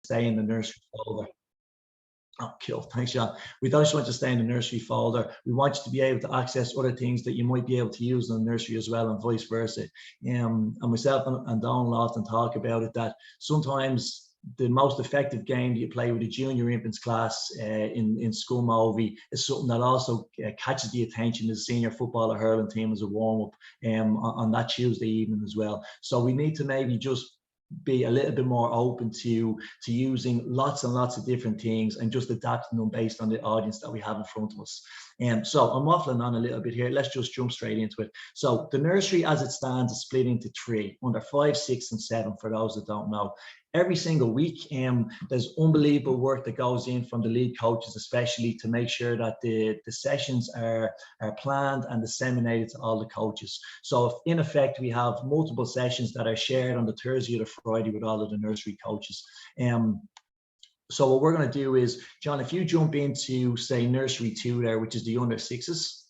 stay in the nursery folder. Oh, cool. Thanks, John. We don't just want to stay in the nursery folder. We want you to be able to access other things that you might be able to use in the nursery as well, and vice versa. And myself and Donald often talk about it, that sometimes the most effective game that you play with a junior infants class in school movie is something that also catches the attention of the senior football or hurling team as a warm-up on that Tuesday evening as well. So we need to maybe just be a little bit more open to using lots and lots of different things and just adapting them based on the audience that we have in front of us. So I'm waffling on a little bit here. Let's just jump straight into it. So the nursery as it stands is split into 3, under 5, 6 and 7 for those that don't know. Every single week, there's unbelievable work that goes in from the lead coaches, especially to make sure that the sessions are planned and disseminated to all the coaches. So if, in effect, we have multiple sessions that are shared on the Thursday or the Friday with all of the nursery coaches. So what we're going to do is, John, if you jump into, say, nursery 2 there, which is the under 6s.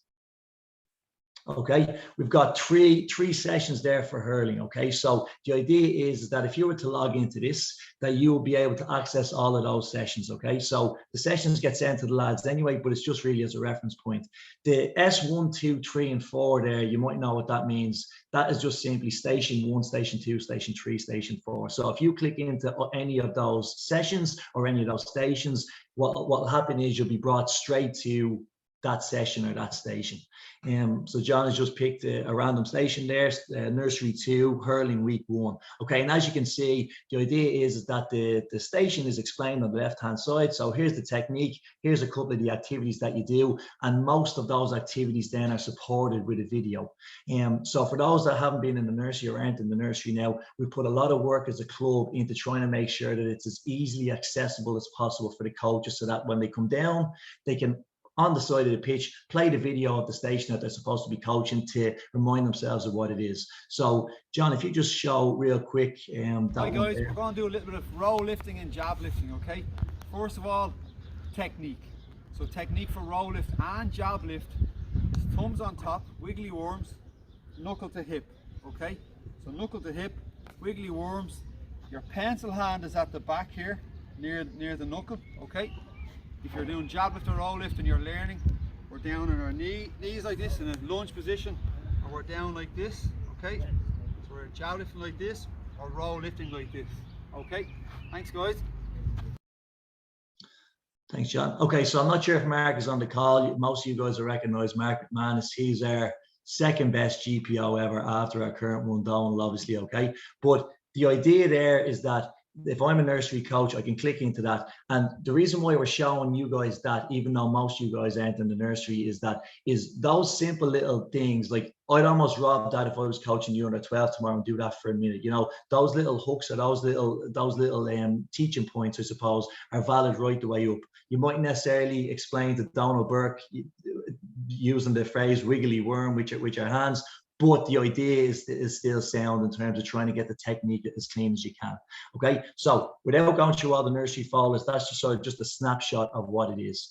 Okay, we've got three sessions there for hurling. Okay, so the idea is that if you were to log into this, that you will be able to access all of those sessions. Okay, so the sessions get sent to the lads anyway, but it's just really as a reference point. The S1, 2, 3 and 4 there, you might know what that means. That is just simply station 1, station 2, station 3, station 4. So if you click into any of those sessions or any of those stations, what will happen is you'll be brought straight to that session or that station. So John has just picked a random station there, nursery 2, hurling week 1. Okay, and as you can see, the idea is that the station is explained on the left hand side. So here's the technique, here's a couple of the activities that you do, and most of those activities then are supported with a video. So for those that haven't been in the nursery or aren't in the nursery now, we put a lot of work as a club into trying to make sure that it's as easily accessible as possible for the coaches, so that when they come down, they can, on the side of the pitch, play the video of the station that they're supposed to be coaching to remind themselves of what it is. So, John, if you just show real quick. Hi guys, we're going to do a little bit of row lifting and jab lifting, okay? First of all, technique. So technique for row lift and jab lift, thumbs on top, wiggly worms, knuckle to hip, okay? So knuckle to hip, wiggly worms, your pencil hand is at the back here, near the knuckle, okay? If you're doing jab lift or row lift and you're learning, we're down on our knees like this in a lunge position, or we're down like this, okay? So we're jab lifting like this, or row lifting like this, okay? Thanks guys. Thanks, John. Okay, so I'm not sure if Mark is on the call. Most of you guys will recognize Mark McManus. He's our second best GPO ever after our current one, Donald, obviously, okay? But the idea there is that if I'm a nursery coach, I can click into that. And the reason why we're showing you guys that, even though most of you guys aren't in the nursery, is those simple little things. Like, I'd almost rob that if I was coaching you under 12 tomorrow and do that for a minute. You know, those little hooks or those little teaching points, I suppose, are valid right the way up. You might necessarily explain to Donald Burke using the phrase wiggly worm with your hands, but the idea is still sound in terms of trying to get the technique as clean as you can. Okay, so without going through all the nursery folders, that's just sort of just a snapshot of what it is.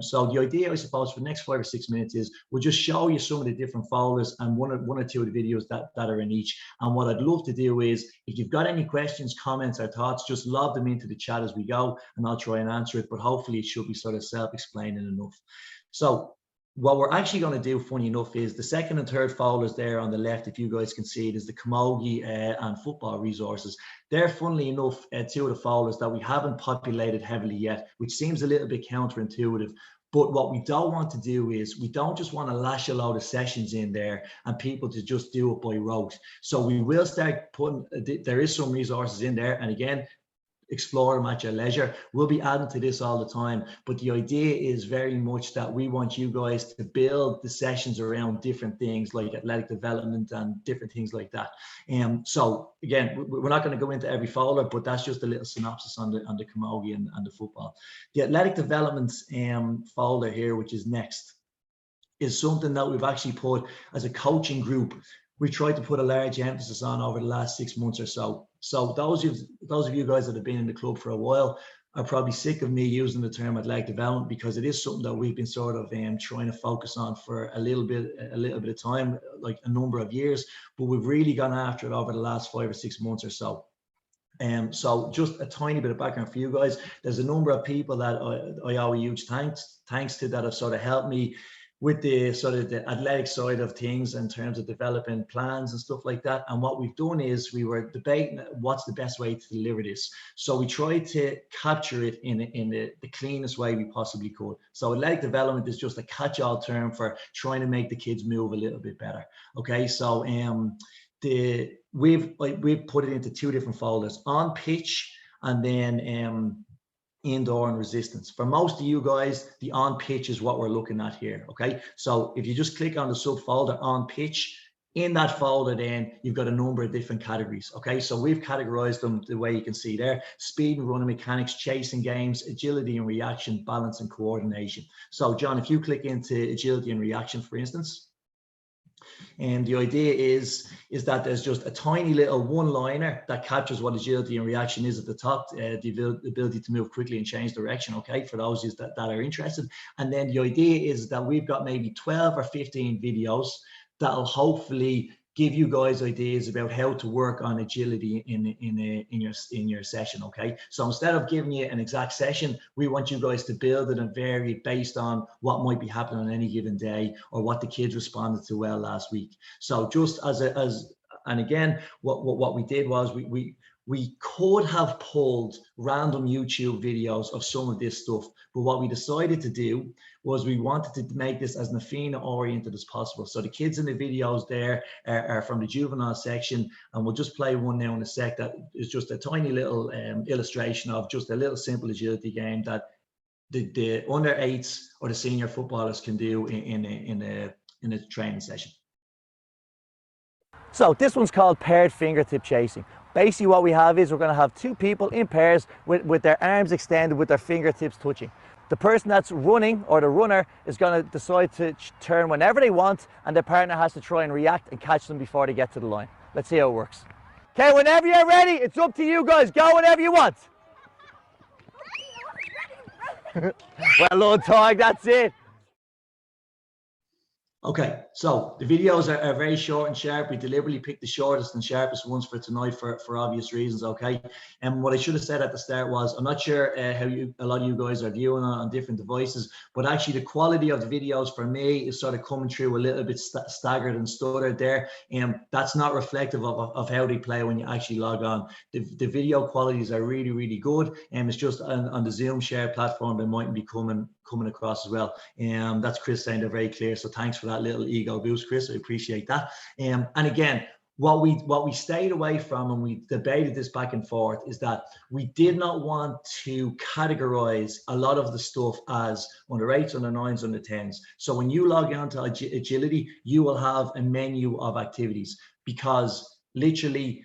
So the idea, I suppose, for the next 5 or 6 minutes is we'll just show you some of the different folders and one or two of the videos that are in each. And what I'd love to do is, if you've got any questions, comments, or thoughts, just lob them into the chat as we go, and I'll try and answer it. But hopefully, it should be sort of self-explaining enough. So what we're actually going to do, funny enough, is the second and third folders there on the left, if you guys can see it, is the camogie and football resources. They're, funnily enough, two of the folders that we haven't populated heavily yet, which seems a little bit counterintuitive. But what we don't want to do is, we don't just want to lash a load of sessions in there and people to just do it by rote. So we will start putting, there is some resources in there. And again, explore them at your leisure. We'll be adding to this all the time, but the idea is very much that we want you guys to build the sessions around different things like athletic development and different things like that. So again, we're not going to go into every folder, but that's just a little synopsis on the camogie and the football. The athletic development folder here, which is next, is something that we've actually put as a coaching group. We tried to put a large emphasis on over the last 6 months or so. So those of you guys that have been in the club for a while are probably sick of me using the term athletic development, because it is something that we've been sort of trying to focus on for a little bit of time, like a number of years, but we've really gone after it over the last 5 or 6 months or so. So just a tiny bit of background for you guys. There's a number of people that I owe a huge thanks to that have sort of helped me with the sort of the athletic side of things in terms of developing plans and stuff like that. And what we've done is we were debating what's the best way to deliver this. So we tried to capture it in the cleanest way we possibly could. So athletic development is just a catch-all term for trying to make the kids move a little bit better. Okay, so we've put it into two different folders: on pitch and then indoor and resistance. For most of you guys, the on pitch is what we're looking at here. Okay, so if you just click on the subfolder on pitch, in that folder then you've got a number of different categories. Okay, so we've categorized them the way you can see there: speed and running mechanics, chasing games, agility and reaction, balance and coordination. So John, if you click into agility and reaction, for instance, and the idea is that there's just a tiny little one-liner that captures what agility and reaction is at the top, the ability to move quickly and change direction, okay, for those that are interested. And then the idea is that we've got maybe 12 or 15 videos that'll hopefully give you guys ideas about how to work on agility in your session. Okay, so instead of giving you an exact session, we want you guys to build it and vary based on what might be happening on any given day or what the kids responded to well last week. So just and again, what we did was we could have pulled random YouTube videos of some of this stuff, but what we decided to do was we wanted to make this as Nafina oriented as possible. So the kids in the videos there are from the juvenile section, and we'll just play one now in a sec that is just a tiny little illustration of just a little simple agility game that the under 8s or the senior footballers can do in a training session. So this one's called paired fingertip chasing. Basically what we have is we're going to have two people in pairs with their arms extended with their fingertips touching. The person that's running, or the runner, is going to decide to turn whenever they want, and their partner has to try and react and catch them before they get to the line. Let's see how it works. Okay, whenever you're ready, it's up to you guys. Go whenever you want. Well done, Tog, that's it. Okay, so the videos are very short and sharp. We deliberately picked the shortest and sharpest ones for tonight for obvious reasons, okay? And what I should have said at the start was, I'm not sure how a lot of you guys are viewing on different devices, but actually the quality of the videos for me is sort of coming through a little bit staggered and stuttered there. And that's not reflective of how they play when you actually log on. The video qualities are really, really good. And it's just on the Zoom share platform, they mightn't be coming across as well. That's Chris saying they're very clear. So thanks for that little ego boost, Chris. I appreciate that. And again, what we stayed away from, and we debated this back and forth, is that we did not want to categorize a lot of the stuff as under 8s, under 9s, under 10s. So when you log on to agility, you will have a menu of activities, because literally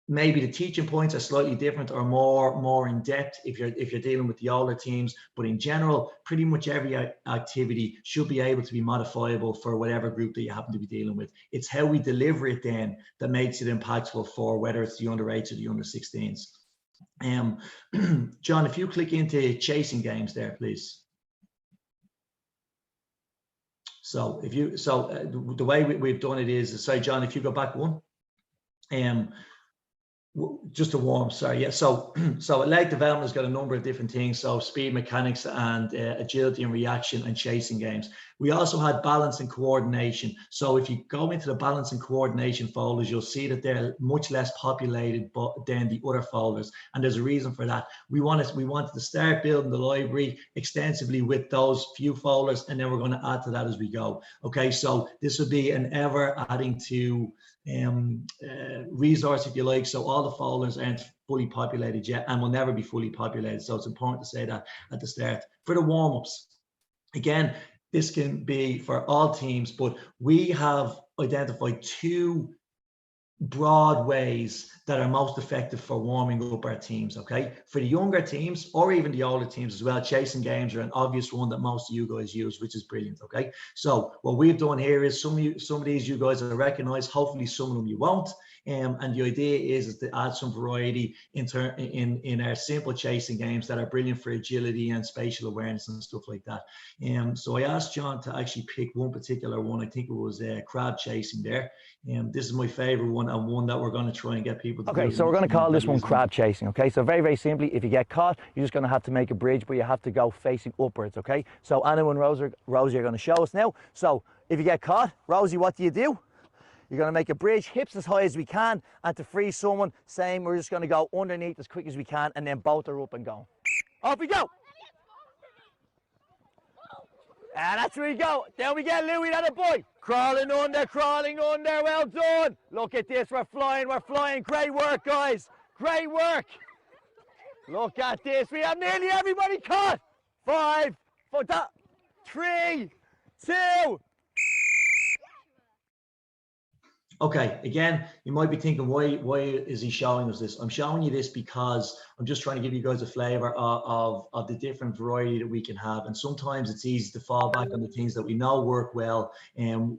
maybe the teaching points are slightly different or more in depth if you're dealing with the older teams, but in general, pretty much every activity should be able to be modifiable for whatever group that you happen to be dealing with. It's how we deliver it then that makes it impactful for whether it's the under 8s or the under 16s. John, if you click into chasing games there, please. So the way we've done it is, sorry, John, if you go back one. Just a warm, sorry, yeah. So athletic development has got a number of different things. So speed, mechanics, and agility and reaction and chasing games. We also had balance and coordination. So if you go into the balance and coordination folders, you'll see that they're much less populated than the other folders, and there's a reason for that. We wanted to start building the library extensively with those few folders, and then we're going to add to that as we go. Okay, so this would be an ever adding to resource, if you like. So all the folders aren't fully populated yet and will never be fully populated. So it's important to say that at the start. For the warm-ups, again, this can be for all teams, but we have identified two broad ways that are most effective for warming up our teams. Okay, for the younger teams or even the older teams as well, chasing games are an obvious one that most of you guys use, which is brilliant. Okay, so what we've done here is some of these you guys will recognize, hopefully some of them you won't. And the idea is to add some variety in our simple chasing games that are brilliant for agility and spatial awareness and stuff like that. So I asked John to actually pick one particular one. I think it was crab chasing there. This is my favorite one, and one that we're going to try and get people to do. Okay, so we're going to call this one crab chasing, okay? So very, very simply, if you get caught, you're just going to have to make a bridge, but you have to go facing upwards, okay? So Anna and Rosie are going to show us now. So if you get caught, Rosie, what do? You're going to make a bridge, hips as high as we can, and to free someone, same, we're just going to go underneath as quick as we can, and then both are up and going. Off we go! And that's where we go. There we get Louis, that a boy. Crawling under, well done. Look at this, we're flying. Great work, guys. Great work. Look at this, we have nearly everybody caught. 5, 4, 3, 2. Okay, again, you might be thinking, why is he showing us this? I'm showing you this because I'm just trying to give you guys a flavor of the different variety that we can have. And sometimes it's easy to fall back on the things that we know work well and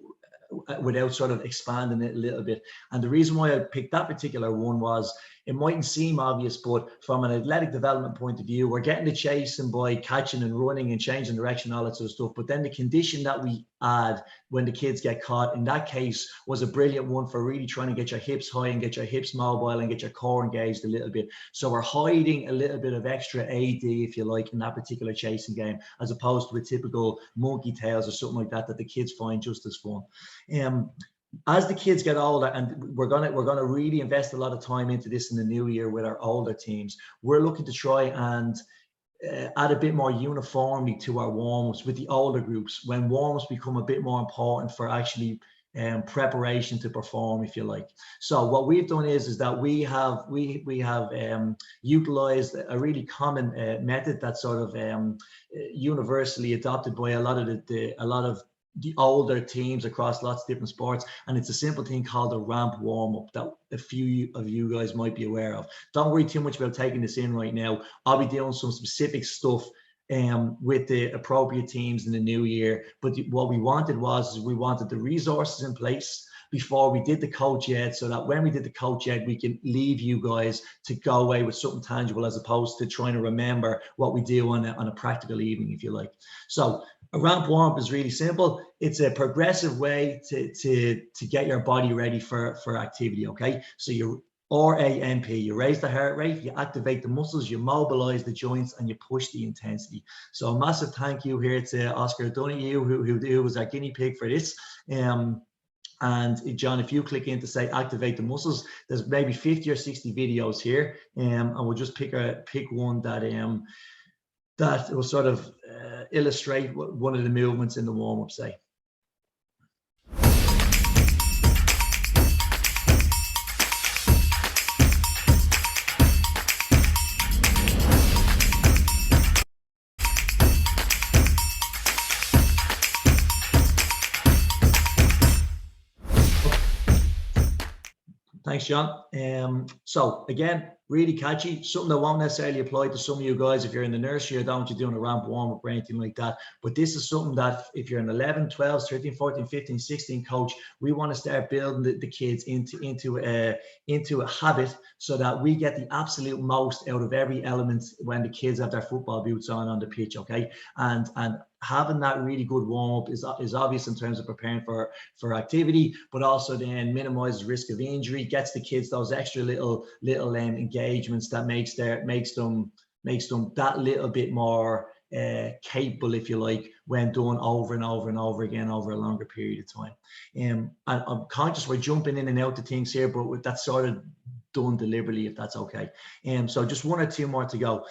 without sort of expanding it a little bit. And the reason why I picked that particular one was, it mightn't seem obvious, but from an athletic development point of view, we're getting the chasing by catching and running and changing direction, all that sort of stuff. But then the condition that we add when the kids get caught, in that case, was a brilliant one for really trying to get your hips high and get your hips mobile and get your core engaged a little bit. So we're hiding a little bit of extra AD, if you like, in that particular chasing game, as opposed to a typical monkey tails or something like that the kids find just as fun. As the kids get older, and we're gonna really invest a lot of time into this in the new year with our older teams, we're looking to try and add a bit more uniformity to our warm-ups with the older groups, when warm-ups become a bit more important for actually preparation to perform, if you like. So what we've done is that we have utilized a really common method that's sort of universally adopted by a lot of the older teams across lots of different sports, and it's a simple thing called a ramp warm-up that a few of you guys might be aware of. Don't worry too much about taking this in right now. I'll be doing some specific stuff with the appropriate teams in the new year, but what we wanted the resources in place before we did the coach ed, so that when we did the coach ed, we can leave you guys to go away with something tangible, as opposed to trying to remember what we do on a practical evening, if you like. So a ramp warm-up is really simple. It's a progressive way to get your body ready for activity, okay? So you RAMP, you raise the heart rate, you activate the muscles, you mobilize the joints, and you push the intensity. So a massive thank you here to Oscar Donahue, who was our guinea pig for this. And John, if you click in to say activate the muscles, there's maybe 50 or 60 videos here, and we'll just pick one that will sort of illustrate one of the movements in the warm-up, say. Thanks, John. So again, really catchy, something that won't necessarily apply to some of you guys if you're in the nursery or don't want you doing a ramp warm-up or anything like that. But this is something that if you're an 11, 12, 13, 14, 15, 16 coach, we want to start building the kids into a habit, so that we get the absolute most out of every element when the kids have their football boots on the pitch, okay? And having that really good warm-up is obvious in terms of preparing for activity, but also then minimizes risk of injury, gets the kids those extra little engagements that makes them that little bit more capable, if you like, when done over and over and over again over a longer period of time. And I'm conscious we're jumping in and out of things here, but that's sort of done deliberately, if that's okay. So just one or two more to go.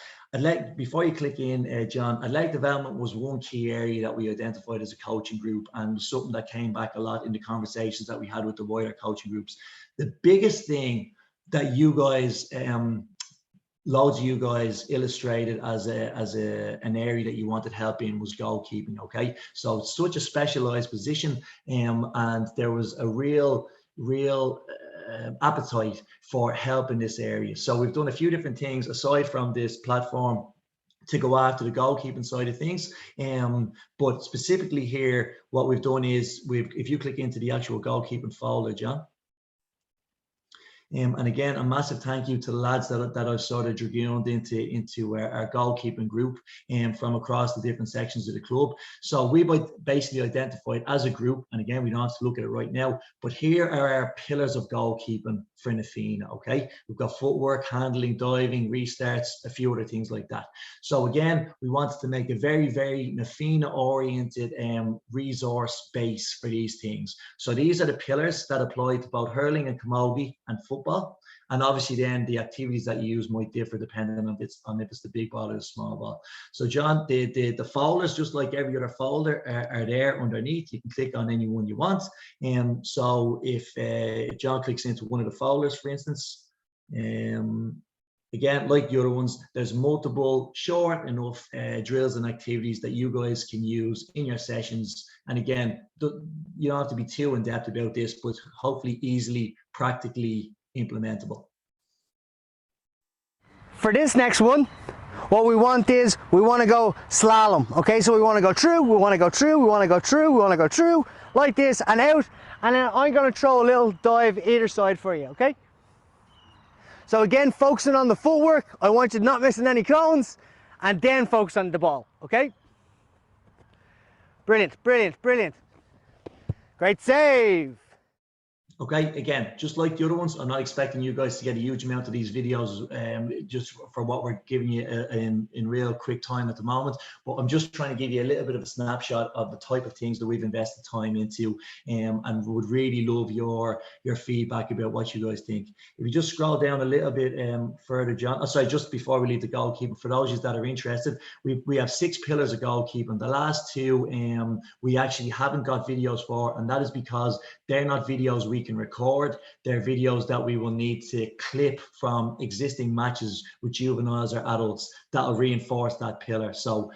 Before you click in, John, athletic development was one key area that we identified as a coaching group, and something that came back a lot in the conversations that we had with the wider coaching groups. The biggest thing that you guys, loads of you guys illustrated as an area that you wanted help in was goalkeeping, okay? So it's such a specialized position, and there was a real appetite for help in this area. So we've done a few different things aside from this platform to go after the goalkeeping side of things, but specifically here, what we've done is if you click into the actual goalkeeping folder, John, And again, a massive thank you to the lads that I've sort of dragooned into our goalkeeping group from across the different sections of the club. So we basically identified as a group, and again, we don't have to look at it right now, but here are our pillars of goalkeeping for Nafina, okay? We've got footwork, handling, diving, restarts, a few other things like that. So again, we wanted to make a very, very Nafina-oriented resource base for these things. So these are the pillars that apply to both hurling and camogie and football. And obviously then the activities that you use might differ depending on if it's the big ball or the small ball. So John, the folders, just like every other folder, are there underneath. You can click on any one you want. So if John clicks into one of the folders, for instance, again, like the other ones, there's multiple short enough drills and activities that you guys can use in your sessions. And again, you don't have to be too in depth about this, but hopefully easily, practically implementable. For this next one, what we want is, we want to go slalom, okay? So we want to go through, we want to go through, we want to go through, we want to go through, like this and out, and then I'm going to throw a little dive either side for you, okay? So again, focusing on the footwork, I want you not missing any cones, and then focus on the ball, okay? Brilliant, brilliant, brilliant. Great save. Okay, again, just like the other ones, I'm not expecting you guys to get a huge amount of these videos just for what we're giving you in real quick time at the moment, but I'm just trying to give you a little bit of a snapshot of the type of things that we've invested time into, and would really love your feedback about what you guys think. If you just scroll down a little bit further, John, sorry, just before we leave the goalkeeping, for those of you that are interested, we have 6 pillars of goalkeeping. The last 2 we actually haven't got videos for, and that is because they're not videos we can record. They're videos that we will need to clip from existing matches with juveniles or adults that'll reinforce that pillar. So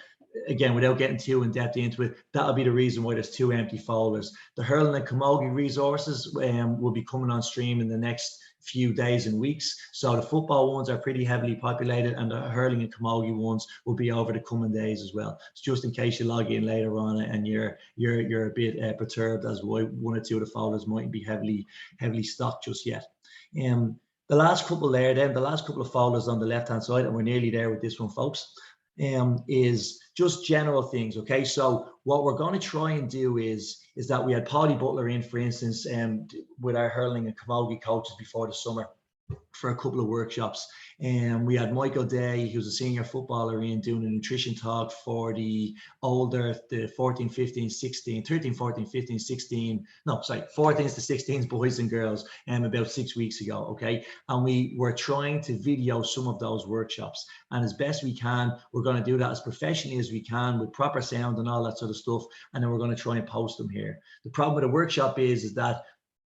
again, without getting too in depth into it, that'll be the reason why there's 2 empty folders. The hurling and camogie resources will be coming on stream in the next few days and weeks. So the football ones are pretty heavily populated, and the hurling and camogie ones will be over the coming days as well. It's just in case you log in later on and you're a bit perturbed as why 1 or 2 of the folders mightn't be heavily stocked just yet. The last couple there, then the last couple of folders on the left hand side, and we're nearly there with this one, folks, is just general things. Okay, so what we're going to try and do is that we had Polly Butler in, for instance, with our hurling and camogie coaches before the summer for a couple of workshops. And we had Michael Day, who's a senior footballer, in doing a nutrition talk for the older, the 14, 15, 16, 13, 14, 15, 16, no, sorry, 14s to 16s boys and girls about 6 weeks ago, okay? And we were trying to video some of those workshops. And as best we can, we're going to do that as professionally as we can with proper sound and all that sort of stuff. And then we're going to try and post them here. The problem with a workshop is that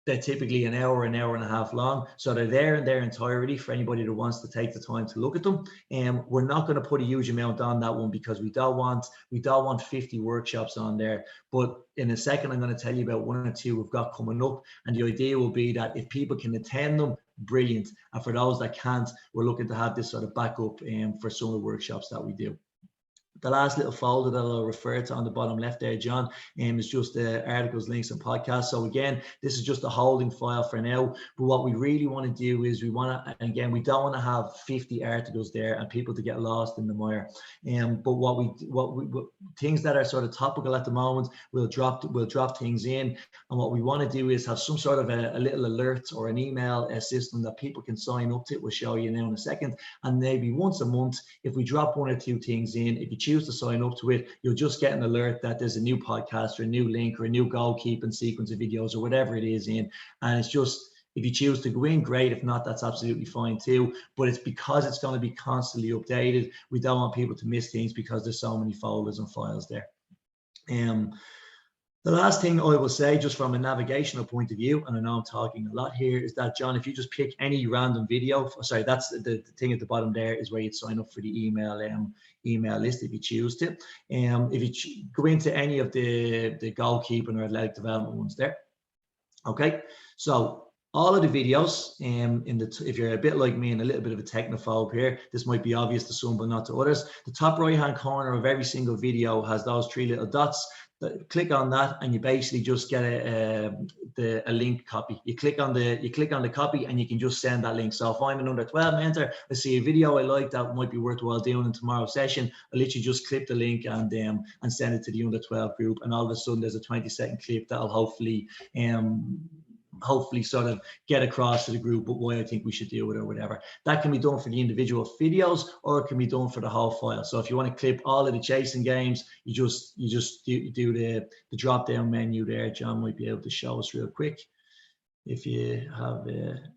they're typically an hour and a half long. So they're there in their entirety for anybody that wants to take the time to look at them. And we're not going to put a huge amount on that one because we don't want 50 workshops on there. But in a second, I'm going to tell you about 1 or 2 we've got coming up. And the idea will be that if people can attend them, brilliant. And for those that can't, we're looking to have this sort of backup for some of the workshops that we do. The last little folder that I'll refer to on the bottom left there, John, is just articles, links, and podcasts. So again, this is just a holding file for now. But what we really want to do is we want to, and again, we don't want to have 50 articles there and people to get lost in the mire. But what things that are sort of topical at the moment, we'll drop things in. And what we want to do is have some sort of a little alert or an email system that people can sign up to. We'll show you now in a second. And maybe once a month, if we drop 1 or 2 things in, if you choose to sign up to it, you'll just get an alert that there's a new podcast or a new link or a new goalkeeping sequence of videos or whatever it is in. And it's just, if you choose to go in, great. If not, that's absolutely fine too. But it's because it's going to be constantly updated. We don't want people to miss things because there's so many folders and files there. The last thing I will say, just from a navigational point of view, and I know I'm talking a lot here, is that, John, if you just pick any random video, sorry, that's the thing at the bottom there is where you'd sign up for the email list if you choose to. If you go into any of the goalkeeping or athletic development ones there, okay? So all of the videos, if you're a bit like me and a little bit of a technophobe here, this might be obvious to some but not to others. The top right hand corner of every single video has those 3 little dots. click on that, and you basically just get a link copy. You click on the copy, and you can just send that link. So if I'm an under 12 mentor, I see a video I like that might be worthwhile doing in tomorrow's session, I literally just click the link and send it to the under 12 group, and all of a sudden there's a 20-second clip that'll hopefully sort of get across to the group but why I think we should do it or whatever. That can be done for the individual videos, or it can be done for the whole file. So if you want to clip all of the chasing games, you just do the drop down menu there. John might be able to show us real quick. If you have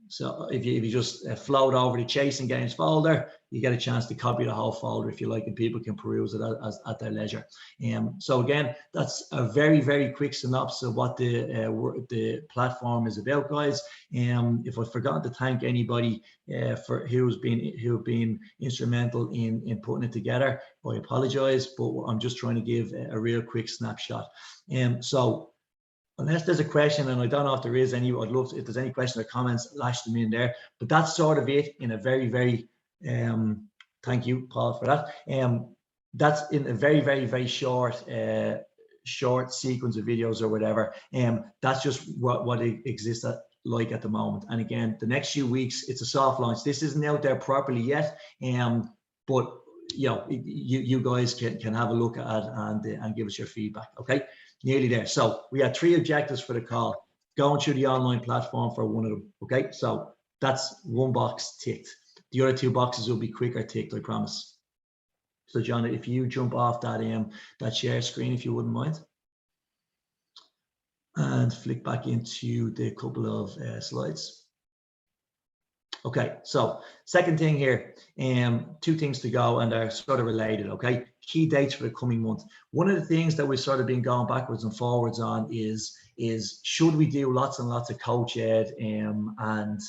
so if you just float over the chasing games folder, you get a chance to copy the whole folder if you like, and people can peruse it at their leisure. So again, that's a very, very quick synopsis of what the platform is about, guys. If I've forgotten to thank anybody for who've been instrumental in putting it together, I apologize, but I'm just trying to give a real quick snapshot. So unless there's a question, and I don't know if there is any, I'd love to, if there's any questions or comments, lash them in there. But that's sort of it in a very, very, thank you, Paul, for that. That's in a very, very, very short sequence of videos or whatever. That's just what it exists at the moment. And again, the next few weeks, it's a soft launch. This isn't out there properly yet, but you know, you guys can have a look at it and give us your feedback. Okay. Nearly there. So we had 3 objectives for the call, going through the online platform for one of them. Okay, so that's one box ticked. The other 2 boxes will be quicker ticked, I promise. So John, if you jump off that share screen, if you wouldn't mind, and flick back into the couple of slides. Okay, so second thing here, 2 things to go, and they're sort of related. Okay, key dates for the coming month. One of the things that we've sort of been going backwards and forwards on is should we do lots and lots of coach ed, and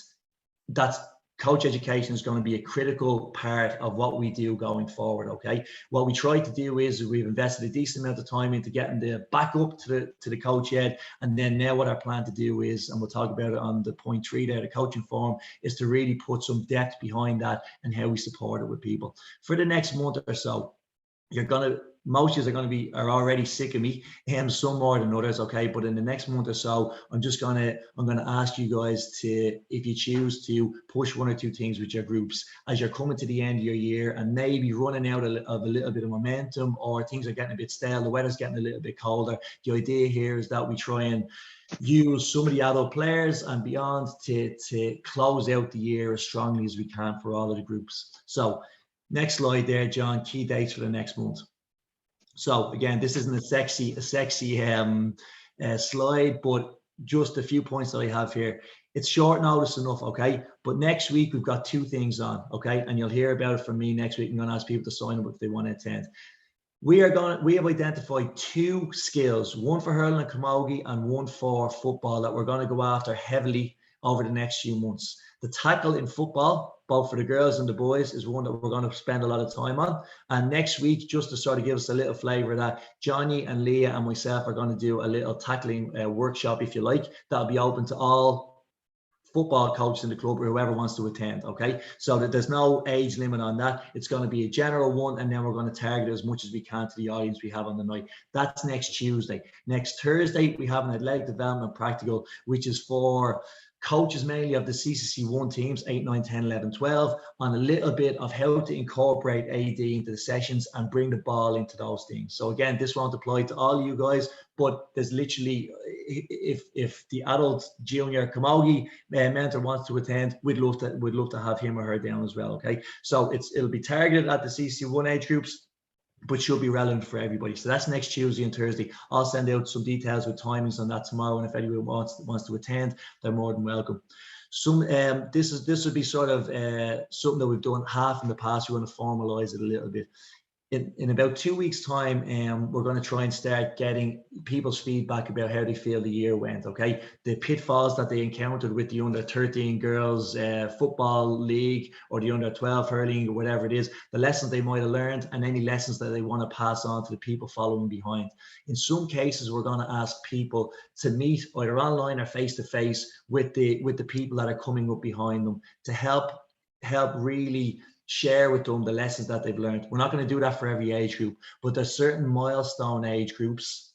that's coach education is going to be a critical part of what we do going forward. Okay, what we try to do is we've invested a decent amount of time into getting the backup to the coach ed, and then now what our plan to do is, and we'll talk about it on the point 3 there, the coaching forum, is to really put some depth behind that and how we support it with people. For the next month or so, most of you are already sick of me, some more than others. Okay, but in the next month or so, I'm gonna ask you guys to, if you choose to, push 1 or 2 things with your groups as you're coming to the end of your year and maybe running out of a little bit of momentum, or things are getting a bit stale, the weather's getting a little bit colder. The idea here is that we try and use some of the adult players and beyond to close out the year as strongly as we can for all of the groups. So next slide there, John, key dates for the next month. So again, this isn't a sexy slide, but just a few points that I have here. It's short notice enough, okay? But next week we've got 2 things on, okay? And you'll hear about it from me next week. I'm going to ask people to sign up if they want to attend. We have identified 2 skills, one for hurling and camogie and one for football, that we're going to go after heavily over the next few months. The tackle in football, both for the girls and the boys, is one that we're going to spend a lot of time on. And next week, just to sort of give us a little flavor of that, Johnny and Leah and myself are going to do a little tackling workshop, if you like. That'll be open to all football coaches in the club or whoever wants to attend. Okay, so that there's no age limit on that. It's going to be a general one, and then we're going to target as much as we can to the audience we have on the night. That's next Tuesday. Next Thursday, we have an athletic development practical, which is for coaches mainly of the CCC1 teams, 8, 9, 10, 11, 12, on a little bit of how to incorporate AD into the sessions and bring the ball into those things. So again, this won't apply to all you guys, but there's literally, if the adult junior camogie mentor wants to attend, we'd love to have him or her down as well. Okay, so it'll be targeted at the CCC1 age groups, but should be relevant for everybody. So that's next Tuesday and Thursday. I'll send out some details with timings on that tomorrow, and if anyone wants to attend, they're more than welcome. This would be sort of something that we've done half in the past. We want to formalize it a little bit. In about 2 weeks' time, we're going to try and start getting people's feedback about how they feel the year went, okay? The pitfalls that they encountered with the under-13 girls football league, or the under-12 hurling, or whatever it is, the lessons they might have learned, and any lessons that they want to pass on to the people following behind. In some cases, we're going to ask people to meet either online or face-to-face with the people that are coming up behind them to help really share with them the lessons that they've learned. We're not going to do that for every age group, but there's certain milestone age groups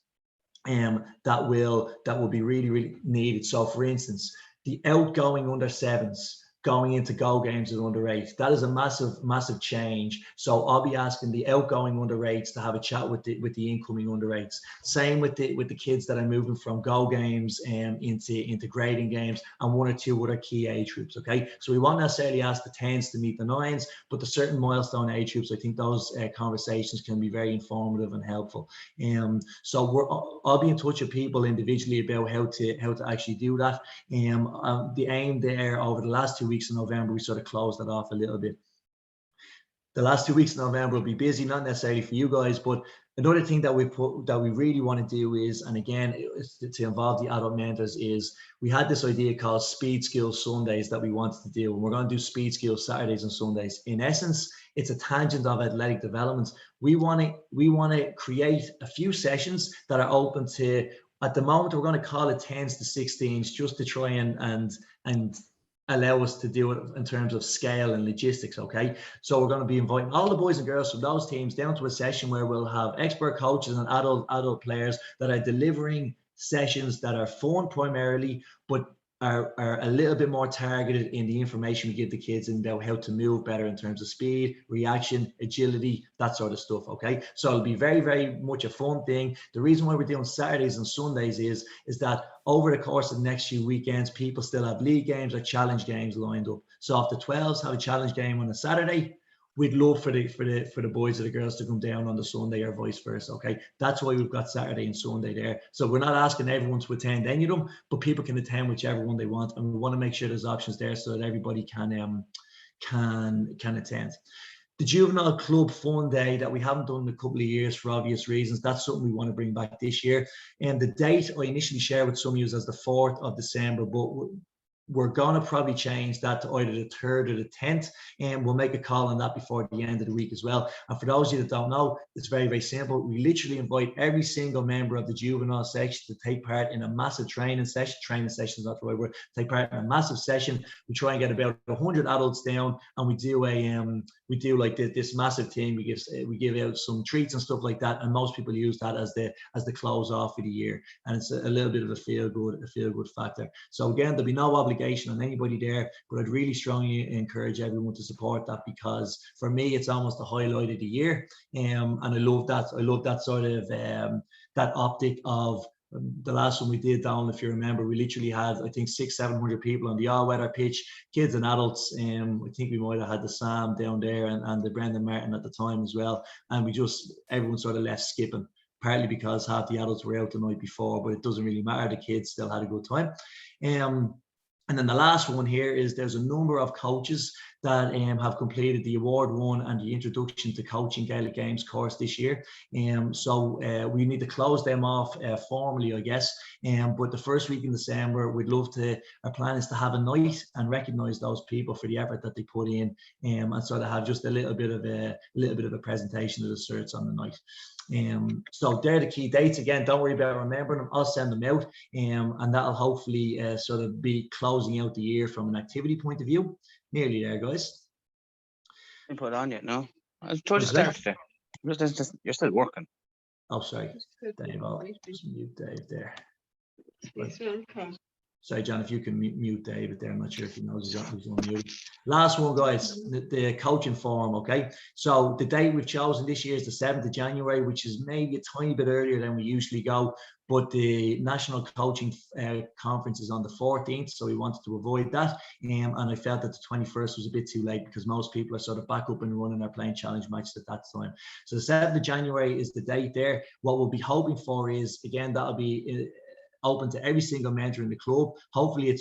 that will be really, really needed. So for instance, the outgoing under sevens going into go games with under eight, that is a massive change. So I'll be asking the outgoing under eights to have a chat with the incoming under eights. Same with the kids that are moving from go games into grading games, and one or two other key age groups. Okay, so we won't necessarily ask the 10s to meet the 9s, but the certain milestone age groups, I think those conversations can be very informative and helpful. So I'll be in touch with people individually about how to actually do that. The aim there over the last 2 weeks in November, we sort of closed that off a little bit. The last 2 weeks in November will be busy, not necessarily for you guys, but another thing that we really want to do is, and again, to involve the adult mentors, is we had this idea called Speed Skills Sundays that we wanted to do, and we're going to do Speed Skills Saturdays and Sundays. In essence, it's a tangent of athletic development. We want to create a few sessions that are open to, at the moment, we're going to call it 10s to 16s, just to try and allow us to do it in terms of scale and logistics. Okay, so we're going to be inviting all the boys and girls from those teams down to a session where we'll have expert coaches and adult players that are delivering sessions that are fun primarily, but are a little bit more targeted in the information we give the kids and about how to move better in terms of speed, reaction, agility, that sort of stuff. Okay, so it'll be very, very much a fun thing. The reason why we're doing Saturdays and Sundays is that over the course of the next few weekends, people still have league games or challenge games lined up. So if the 12s have a challenge game on a Saturday, we'd love for the boys or the girls to come down on the Sunday or vice versa. Okay, that's why we've got Saturday and Sunday there. So we're not asking everyone to attend any of them, but people can attend whichever one they want, and we want to make sure there's options there so that everybody can attend. The Juvenile Club Fun Day that we haven't done in a couple of years for obvious reasons, that's something we want to bring back this year. And the date I initially shared with some of you as the 4th of December, but we're going to probably change that to either the 3rd or the 10th, and we'll make a call on that before the end of the week as well. And for those of you that don't know, it's very, very simple. We literally invite every single member of the juvenile section to take part in a massive training session. Training session is not the right word. Take part in a massive session. We try and get about 100 adults down, and we do like this massive thing. We give out some treats and stuff like that, and most people use that as the close off for the year, and it's a little bit of a feel good factor. So again, there'll be no obligation on anybody there, but I'd really strongly encourage everyone to support that, because for me it's almost the highlight of the year, and I love that sort of that optic of the last one we did down, if you remember, we literally had, I think, 600-700 people on the all-weather pitch, kids and adults. I think we might have had the Sam down there and the Brendan Martin at the time as well, and everyone sort of left skipping, partly because half the adults were out the night before, but it doesn't really matter, the kids still had a good time. And then the last one here is there's a number of coaches that have completed the Award 1 and the Introduction to Coaching Gaelic Games course this year. So we need to close them off formally, I guess. But the first week in December, our plan is to have a night and recognise those people for the effort that they put in, and sort of have just a little bit of a presentation of the certs on the night. So they're the key dates. Again, don't worry about remembering them. I'll send them out, and that'll hopefully sort of be closing out the year from an activity point of view. Nearly there, guys. Didn't put it on yet, no. I was told to start today. You're still working. Oh, sorry, Dave. I'll just mute Dave there. Sorry, John, if you can mute David there. I'm not sure if he knows he's on mute. Last one, guys, the coaching forum, okay? So the date we've chosen this year is the 7th of January, which is maybe a tiny bit earlier than we usually go, but the National Coaching Conference is on the 14th, so we wanted to avoid that. And I felt that the 21st was a bit too late because most people are sort of back up and running, are playing challenge matches at that time. So the 7th of January is the date there. What we'll be hoping for is, again, that'll be open to every single mentor in the club. Hopefully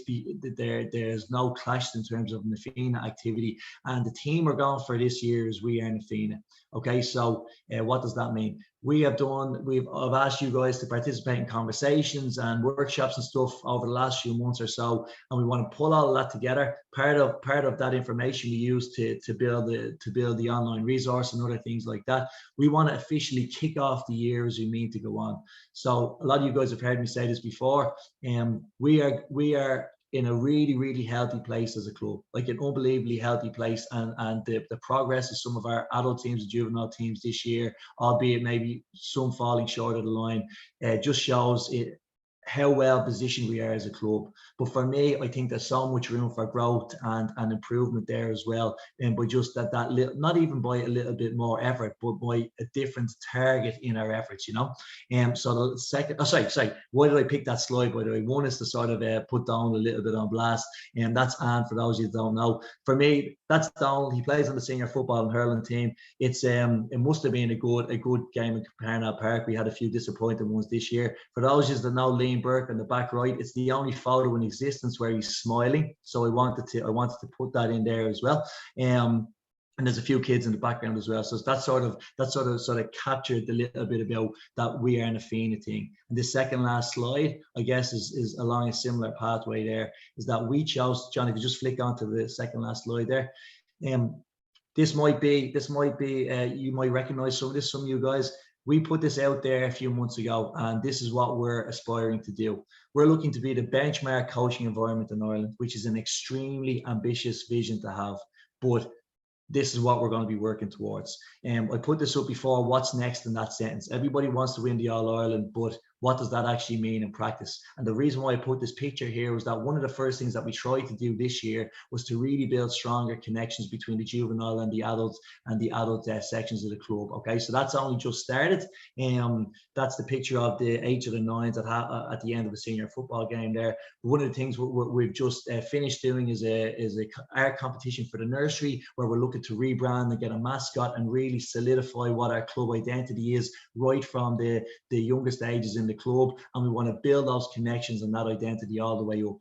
there's no clash in terms of Nafina activity, and the team we're going for this year is We Are Nafina. Okay, so what does that mean? I've asked you guys to participate in conversations and workshops and stuff over the last few months or so, and we want to pull all of that together. Part of that information we use to build the online resource and other things like that. We want to officially kick off the year as we mean to go on. So a lot of you guys have heard me say this before, we are in a really, really healthy place as a club, like an unbelievably healthy place. And the progress of some of our adult teams and juvenile teams this year, albeit maybe some falling short of the line, just shows it, how well positioned we are as a club. But for me, I think there's so much room for growth and improvement there as well. And by just that little, not even by a little bit more effort, but by a different target in our efforts, you know. So the second, sorry, why did I pick that slide, by the way? One is to sort of put down a little bit on blast, and that's Anne, for those of you who don't know. For me, that's Donald. He plays on the senior football and hurling team. It's it must have been a good game in Capernaum Park. We had a few disappointing ones this year. For those of you that know Liam Burke on the back right, it's the only photo in existence where he's smiling. So I wanted to put that in there as well. And there's a few kids in the background as well. So that sort of captured the little bit about that we are an Afina thing. And the second last slide, I guess, is along a similar pathway there, is that we chose, John, if you just flick onto the second last slide there. This might be, you might recognize some of this, some of you guys. We put this out there a few months ago, and this is what we're aspiring to do. We're looking to be the benchmark coaching environment in Ireland, which is an extremely ambitious vision to have. But this is what we're going to be working towards. I put this up before, what's next in that sentence? Everybody wants to win the All-Ireland, but what does that actually mean in practice? And the reason why I put this picture here was that one of the first things that we tried to do this year was to really build stronger connections between the juvenile and the adult sections of the club. Okay, so that's only just started. That's the picture of the 8s or the 9s at the end of a senior football game there. But one of the things we've just finished doing is a art competition for the nursery, where we're looking to rebrand and get a mascot and really solidify what our club identity is right from the youngest ages in the club, and we want to build those connections and that identity all the way up.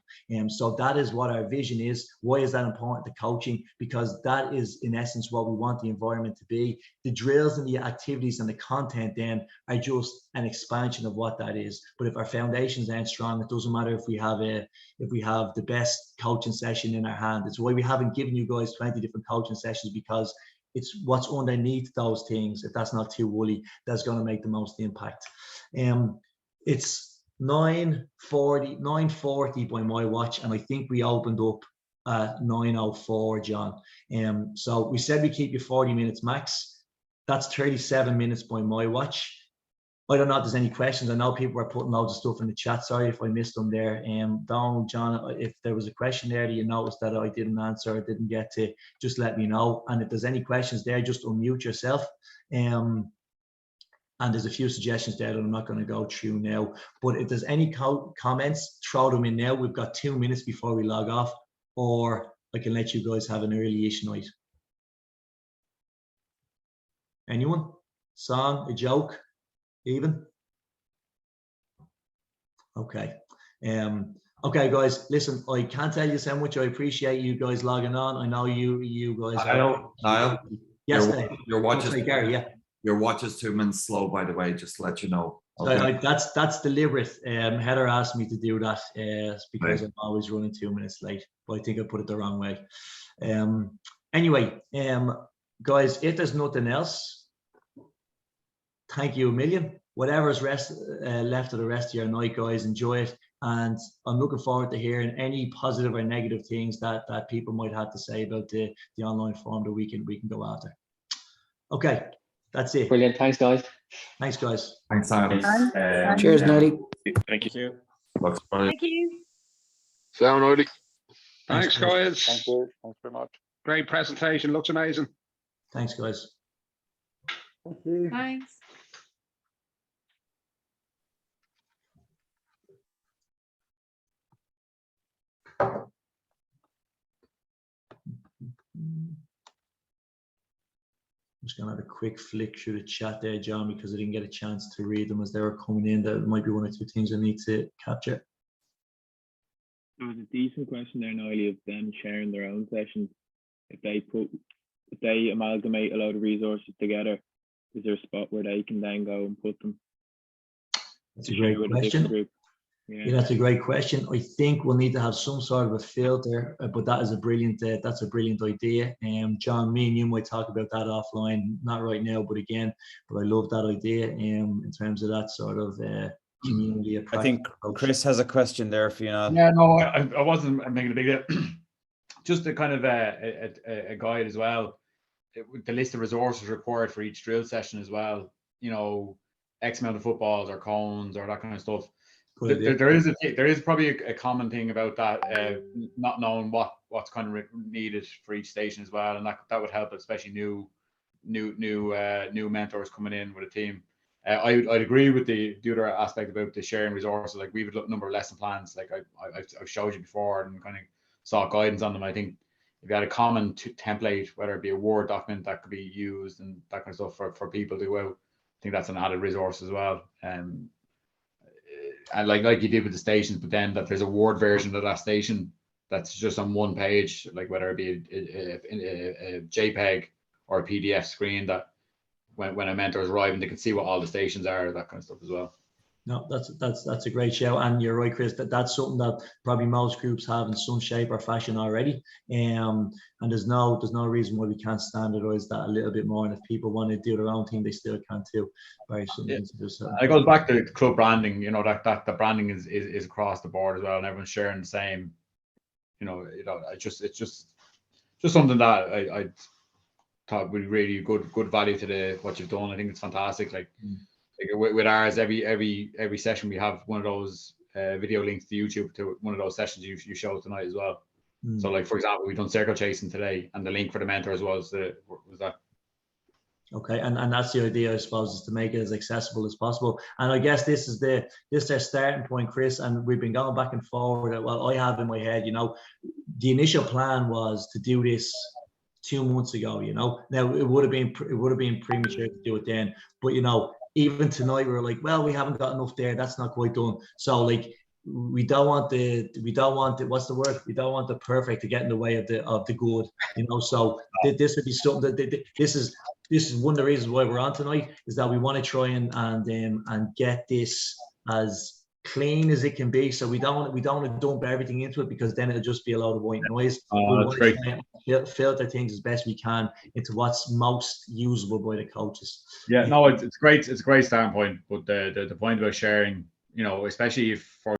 So that is what our vision is. Why is that important to coaching? Because that is in essence what we want the environment to be. The drills and the activities and the content then are just an expansion of what that is. But if our foundations aren't strong, it doesn't matter if we have the best coaching session in our hand. It's why we haven't given you guys 20 different coaching sessions, because it's what's underneath those things, if that's not too woolly, that's going to make the most impact. It's 9:40 by my watch, and I think we opened up at 9:04, John. So we said we keep you 40 minutes max. That's 37 minutes by my watch. I don't know if there's any questions. I know people are putting loads of stuff in the chat. Sorry if I missed them there. Donald, John, if there was a question there that you noticed that I didn't answer or didn't get to, just let me know. And if there's any questions there, just unmute yourself. And there's a few suggestions there that I'm not going to go through now. But if there's any comments, throw them in now. We've got 2 minutes before we log off, or I can let you guys have an early-ish night. Anyone? Song, a joke, even? Okay. Okay, guys, listen, I can't tell you how much I appreciate you guys logging on. I know you guys are... Niall, yes, your watch is... Gary, yeah. Your watch is 2 minutes slow, by the way, just to let you know. Okay. So that's deliberate. Heather asked me to do that because I'm always running 2 minutes late, but I think I put it the wrong way. Anyway, guys, if there's nothing else, thank you a million. Whatever's left of the rest of your night, guys, enjoy it. And I'm looking forward to hearing any positive or negative things that people might have to say about the online forum that we can go after. Okay. That's it. Brilliant. Thanks, guys. Thanks, guys. Thanks, Simon. Cheers, Noddy. Thank you. Thank you. Sound Noddy. Thanks, guys. Thank you. Thanks very much. Great presentation. Looks amazing. Thanks, guys. Thank you. Thanks. I'm just going to have a quick flick through the chat there, John, because I didn't get a chance to read them as they were coming in. There might be one or two things I need to capture. There was a decent question there, Noel, of them sharing their own sessions. If they amalgamate a load of resources together, is there a spot where they can then go and put them? That's a great question. Yeah, that's a great question. I think we'll need to have some sort of a filter, but that is a brilliant. That's a brilliant idea. John, me and you might talk about that offline, not right now, but I love that idea. In terms of that sort of community. I think Chris has a question there for you now. Yeah, no, I wasn't making a big deal. Just a kind of a guide as well. The list of resources required for each drill session as well. You know, X amount of footballs or cones or that kind of stuff. There is probably a common thing about that, not knowing what's kind of needed for each station as well, and that would help, especially new mentors coming in with a team. I'd agree with the other aspect about the sharing resources. Like, we have a number of lesson plans, like I've showed you before, and kind of sought guidance on them. I think if you had a common template, whether it be a Word document that could be used and that kind of stuff for people to go out, I think that's an added resource as well. And like you did with the stations, but then that there's a Word version of that station that's just on one page, like whether it be a JPEG or a PDF screen, that when a mentor is arriving, they can see what all the stations are, that kind of stuff as well. No, that's a great show, and you're right, Chris. That's something that probably most groups have in some shape or fashion already. And there's no reason why we can't standardize that a little bit more. And if people want to do their own thing, they still can too. It goes back to club branding. You know, that the branding is across the board as well, and everyone's sharing the same. It's just something that I thought would really good value to what you've done. I think it's fantastic. Like with ours, every session we have one of those video links to YouTube to one of those sessions you showed tonight as well. So, like, for example, we've done circle chasing today, and the link for the mentors was that. Okay, and that's the idea, I suppose, is to make it as accessible as possible. And I guess this is their starting point, Chris. And we've been going back and forward. Well, I have in my head, the initial plan was to do this 2 months ago. Now it would have been premature to do it then, but even tonight we were like, well, we haven't got enough there. That's not quite done. So, like, we don't want the what's the word? We don't want the perfect to get in the way of the good. So this would be something that this is one of the reasons why we're on tonight, is that we want to try and get this as clean as it can be. So we don't want to dump everything into it, because then it'll just be a load of white noise. That's great. Filter things as best we can into what's most usable by the coaches. Yeah, no, it's great. It's a great starting point. But the point about sharing, especially if for